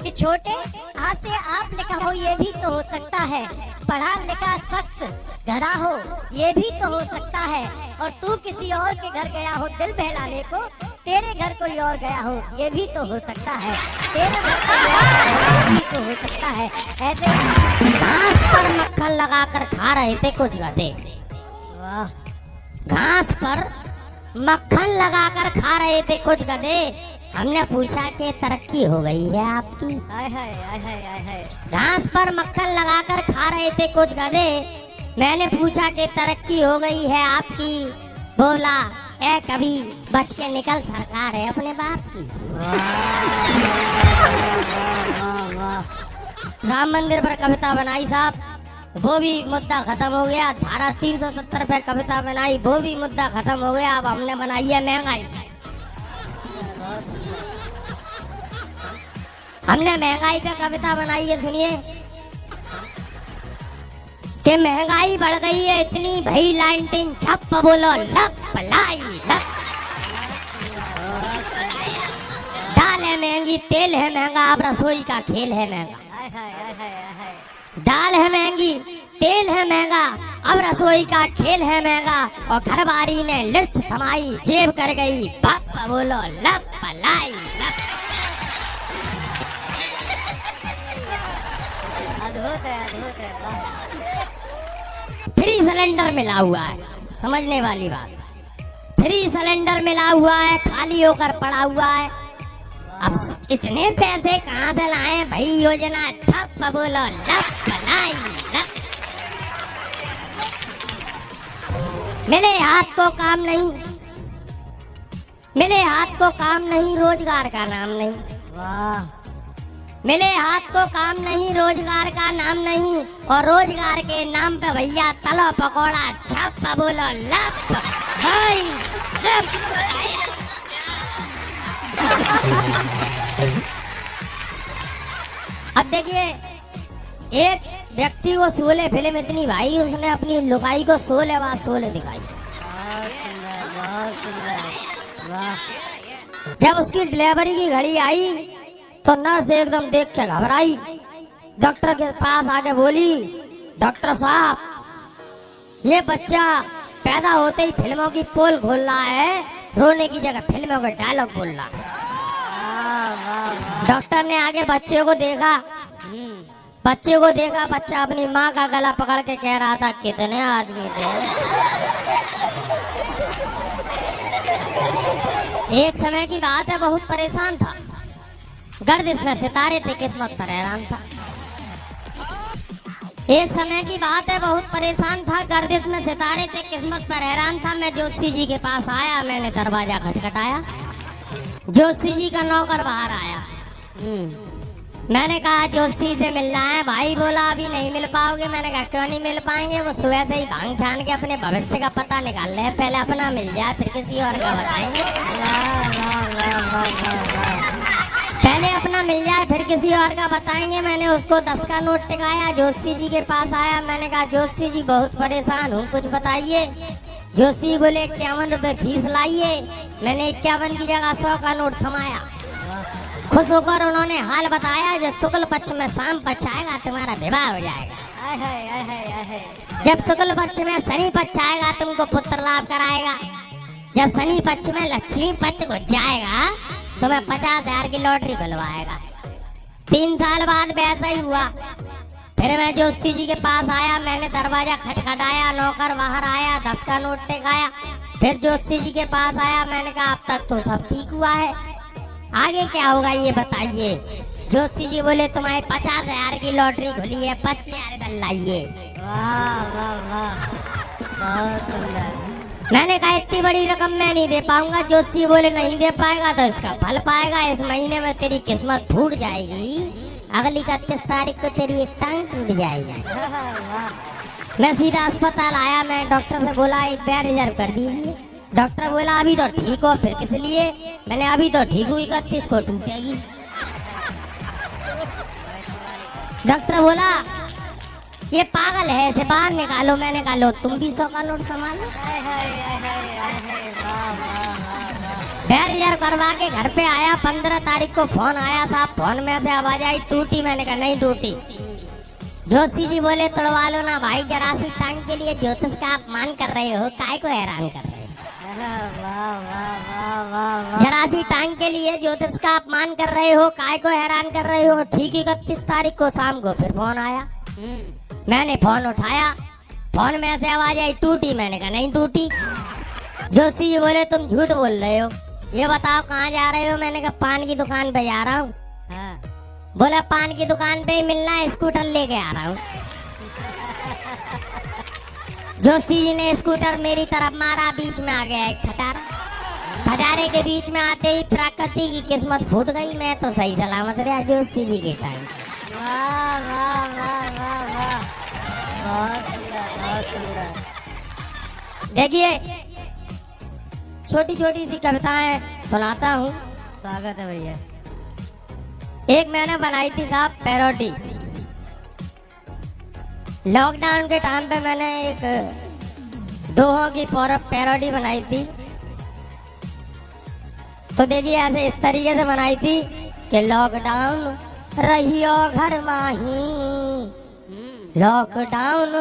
कि छोटे आज से आप लिखा हो ये भी तो हो सकता है, पढ़ा लिखा शख्स घड़ा हो ये भी तो हो सकता है, और तू किसी और के घर गया हो दिल बहलाने को, तेरे घर कोई और गया हो ये भी तो हो सकता है, तेरे घर कोई और गया हो ये भी तो हो सकता है। ऐसे घास पर मक्खन लगाकर खा रहे थे कुछ गधे। वाह, घास पर मक्खन लगाकर खा रहे थे कुछ गधे। हमने पूछा कि तरक्की हो गई है आपकी। हाय हाय हाय हाय हाय हाय। घास पर मक्खन लगाकर खा रहे थे कुछ गधे। मैंने पूछा कि तरक्की हो गई है आपकी। बोला, ए कभी बच के निकल, सरकार है अपने बाप की। राम मंदिर पर कविता बनाई साहब, वो भी मुद्दा खत्म हो गया। धारा 370 पे कविता बनाई, वो भी मुद्दा खत्म हो गया। अब हमने बनाई है महंगाई। हमने महंगाई पे कविता बनाई है, सुनिए कि महंगाई बढ़ गई है इतनी, भई लाइनटीन छप, बोलो लप लाई लप। दाल है महंगी, तेल है महंगा, अब रसोई का खेल है महंगा। हाय हाय हाय हाय हाय। दाल है महंगी, तेल है महंगा, अब रसोई का खेल है महंगा, और घरवाली ने लिस्ट समाई, जेब कर गई पप, बोलो लप लाई लप। अद्भुत है, अद्भुत है, वाह। फ्री सिलेंडर मिला हुआ है, समझने वाली बात। फ्री सिलेंडर मिला हुआ है, खाली होकर पड़ा हुआ है। अब इतने पैसे कहाँ से लाए भाई, योजना ठप, बोलो लप लाई लप। मिले हाथ को काम नहीं, मिले हाथ को काम नहीं, रोजगार का नाम नहीं। वाह, मिले हाथ को काम नहीं, रोजगार का नाम नहीं, और रोजगार के नाम पे भैया तलो पकौड़ा छप, बोलो लप भाई लप। अब देखिए, एक व्यक्ति को शोले फिल्म इतनी भाई, उसने अपनी लुगाई को 16 बार शोले दिखाई। बहुत सुंदर, वाह। जब उसकी डिलीवरी की घड़ी आई तो नर्स एकदम देख के घबराई, डॉक्टर के पास आके बोली, डॉक्टर साहब ये बच्चा पैदा होते ही फिल्मों की पोल खोल रहा है, रोने की जगह फिल्मों के डायलॉग बोल रहा है। डॉक्टर ने आगे बच्चे को देखा, बच्चा अपनी माँ का गला पकड़ के कह रहा था, कितने आदमी थे। एक समय की बात है, बहुत परेशान था, गर्दिश में सितारे थे, किस्मत पर हैरान था। एक समय की बात है, बहुत परेशान था, गर्दिश में सितारे थे, किस्मत पर हैरान था। मैं जोशी जी के पास आया, मैंने दरवाजा खटखटाया, जोशी जी का नौकर बाहर आया। मैंने कहा जोशी से मिलना है भाई। बोला अभी नहीं मिल पाओगे। मैंने कहा क्यों नहीं मिल पाएंगे, वो सुबह से ही भांग छान के अपने भविष्य का पता निकाल रहे हैं, पहले अपना मिल जाए फिर किसी और का बताएंगे। पहले अपना मिल जाए फिर किसी और का बताएंगे। मैंने उसको 10 का नोट टिकाया, जोशी जी के पास आया। मैंने कहा जोशी जी बहुत परेशान हूँ, कुछ बताइए। जोशी बोले 51 रुपए फीस लाइए। मैंने 51 की जगह 100 का नोट थमाया। खुश होकर उन्होंने हाल बताया, जब शुक्ल पक्ष में शाम पक्ष आएगा तुम्हारा विवाह हो जाएगा। जब शुक्ल पक्ष में शनि पक्ष आएगा तुमको पुत्र लाभ कराएगा। जब शनि पक्ष में लक्ष्मी पक्ष घुस जाएगा तुम्हें 50,000 की लॉटरी खुलवाएगा। 3 साल बाद वैसा ही हुआ। फिर मैं जोशी जी के पास आया, मैंने दरवाजा खटखटाया, नौकर बाहर आया, 10 का नोट टिकाया। फिर जोशी जी के पास आया, मैंने कहा अब तक तो सब ठीक हुआ है, आगे क्या होगा ये बताइए। जोशी जी बोले तुम्हारे 50,000 की लॉटरी खुली है, 25,000 इधर लाइए। बहुत सुंदर। मैंने कहा इतनी बड़ी रकम मैं नहीं दे पाऊंगा। जोशी बोले नहीं दे पाएगा तो इसका फल पाएगा, इस महीने में तेरी किस्मत फूट जाएगी, अगली 31 तारीख को तेरी एक टांग टूट जाएगी। मैं सीधा अस्पताल आया, मैं डॉक्टर से बोला एक बेड रिजर्व कर दीजिए। डॉक्टर बोला अभी तो ठीक हो, फिर किस लिए। मैंने अभी तो ठीक हुई, 31 को टूटेगी। डॉक्टर बोला ये पागल है, इसे बाहर निकालो। मैंने कहा लो तुम भी 100 का नोट संभालो। बैरियर करवा के घर पे आया। 15 तारीख को फोन आया साहब, फोन में से आवाज आई टूटी। मैंने कहा नहीं टूटी। जोशी जी बोले तोड़वा लो ना भाई, जरा सी टांग के लिए ज्योतिष का अपमान कर रहे हो, काय को हैरान कर रहे हो। वाह वाह वाह वाह वाह। जरा सी टांग के लिए ज्योतिष का अपमान कर रहे हो, काय को हैरान कर रहे हो। ठीक 31 तारीख को शाम को फिर फोन आया। मैंने फोन उठाया, फोन में से आवाज आई टूटी। मैंने कहा नहीं टूटी। जोशी जी बोले तुम झूठ बोल रहे हो, ये बताओ कहाँ जा रहे हो। मैंने कहा पान की दुकान पे जा रहा हूँ। हाँ। बोला पान की दुकान पे ही मिलना है, स्कूटर लेके आ रहा हूँ। जोशी जी ने स्कूटर मेरी तरफ मारा, बीच में आ गया एक खटारा। खटारे के बीच में आते ही प्रकृति की किस्मत फूट गई। मैं तो सही सलामत रहा जोशी जी के टाइम। वाह वाह वाह वाह वाह, बहुत सुंदर बहुत सुंदर। देखिए छोटी छोटी सी कविताएं सुनाता हूँ। स्वागत है भैया। एक मैंने बनाई थी साहब पैरोडी। लॉकडाउन के टाइम पे मैंने एक दोहों की पैरोडी बनाई थी। तो देखिए ऐसे इस तरीके से बनाई थी कि लॉकडाउन रहियो घर माही, लॉकडाउन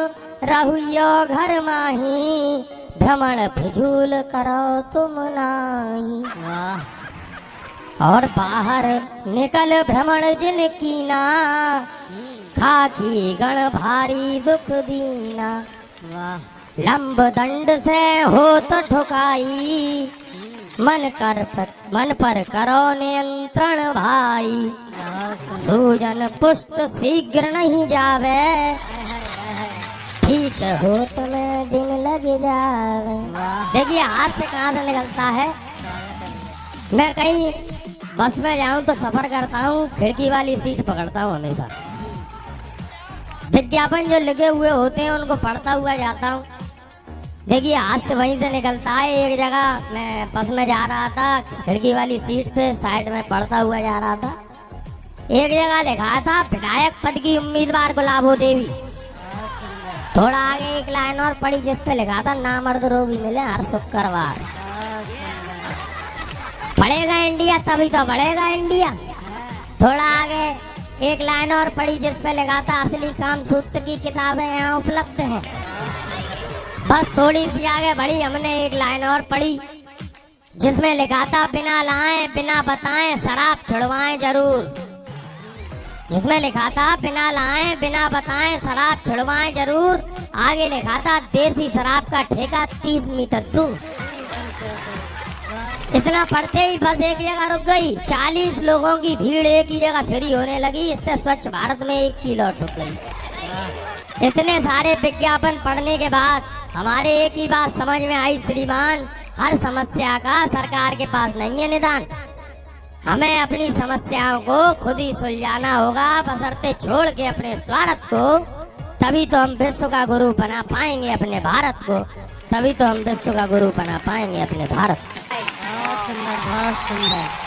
रहियो घर माही, भ्रमण फिजूल करो तुम नाही। वाह। और बाहर निकल भ्रमण जिन कीना, खाकी गण भारी दुख दीना। वाह। लंब दंड से हो तो ठुकाई, मन पर करो नियंत्रण भाई। सूजन पुष्ट शीघ्र नहीं जावे, ठीक हो तुम्हें दिन लग जावे। देखिए हाथ से कहाँ से निकलता है। मैं कहीं बस में जाऊं तो सफर करता हूँ, खिड़की वाली सीट पकड़ता हूँ हमेशा। विज्ञापन जो लगे हुए होते हैं उनको पढ़ता हुआ जाता हूँ। देखिए हाथ से वहीं से निकलता है। एक जगह मैं बस में जा रहा था, खिड़की वाली सीट पे साइड में पढ़ता हुआ जा रहा था। एक जगह लिखा था विधायक पद की उम्मीदवार गुलाबो देवी। थोड़ा आगे एक लाइन और पढ़ी जिस पे लिखा था नामर्द रोगी मिले हर शुक्रवार। बढ़ेगा इंडिया तभी तो बढ़ेगा इंडिया। थोड़ा आगे एक लाइन और पढ़ी जिस पे लिखा था असली काम सूत्र की किताबें यहाँ उपलब्ध हैं। बस थोड़ी सी आगे बढ़ी, हमने एक लाइन और पढ़ी जिसमें लिखा था बिना लाए बिना बताएं शराब छुड़वाएं जरूर। जिसमें लिखा था बिना लाए बिना बताएं शराब छुड़वाएं जरूर। आगे लिखा था देसी शराब का ठेका 30 मीटर दूर। इतना पढ़ते ही बस एक जगह रुक गई। 40 लोगों की भीड़ एक ही जगह फ्री होने लगी। इससे स्वच्छ भारत में 1 किलो ठुक गई। इतने सारे विज्ञापन पढ़ने के बाद हमारे एक ही बात समझ में आई, श्रीमान हर समस्या का सरकार के पास नहीं है निदान। हमें अपनी समस्याओं को खुद ही सुलझाना होगा, बशर्ते छोड़ के अपने स्वार्थ को। तभी तो हम विश्व का गुरु बना पाएंगे अपने भारत को। तभी तो हम विश्व का गुरु बना पाएंगे अपने भारत। बहुत सुंदर बहुत सुंदर।